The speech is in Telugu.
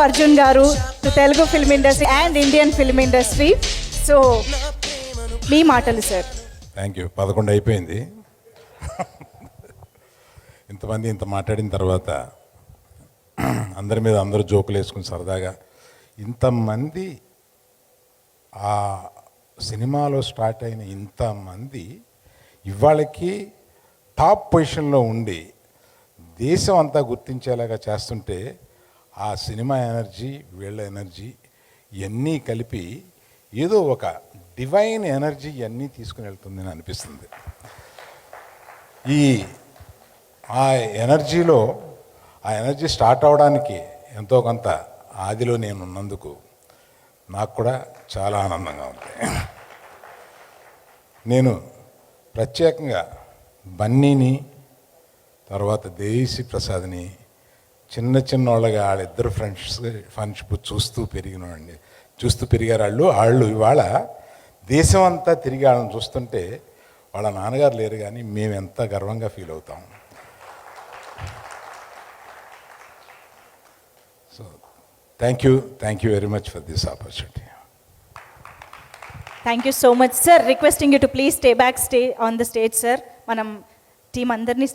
అర్జున్ గారు to Telugu film industry and Indian film industry. So మీ మాటలు సార్. Thank you. 11 అయిపోయింది. ఇంతమంది ఇంత మాట్లాడిన తర్వాత అందరి మీద అందరూ జోకులు వేసుకుని సరదాగా ఇంతమంది ఆ సినిమాలో స్టార్ట్ అయిన ఇంతమంది ఇవాళకి టాప్ పొజిషన్లో ఉండి దేశం అంతా గుర్తించేలాగా చేస్తుంటే ఆ సినిమా ఎనర్జీ, వీళ్ళ ఎనర్జీ ఇవన్నీ కలిపి ఏదో ఒక డివైన్ ఎనర్జీ ఇవన్నీ తీసుకుని వెళ్తుందని అనిపిస్తుంది. ఆ ఎనర్జీ స్టార్ట్ అవడానికి ఎంతో కొంత ఆదిలో నేను ఉన్నందుకు నాకు కూడా చాలా ఆనందంగా ఉంది. నేను ప్రత్యేకంగా బన్నీని, తర్వాత దేవిశ్రీ ప్రసాద్ని చిన్న వాళ్ళగా వాళ్ళిద్దరు ఫ్రెండ్షిప్ చూస్తూ పెరిగారు. వాళ్ళు ఇవాళ దేశం అంతా తిరిగి వాళ్ళని చూస్తుంటే వాళ్ళ నాన్నగారు లేరు, కానీ మేము ఎంత గర్వంగా ఫీల్ అవుతాం. So thank you very much for this opportunity. Thank you so much sir. Requesting you to please stay on the stage sir. మనం టీం అందరినీ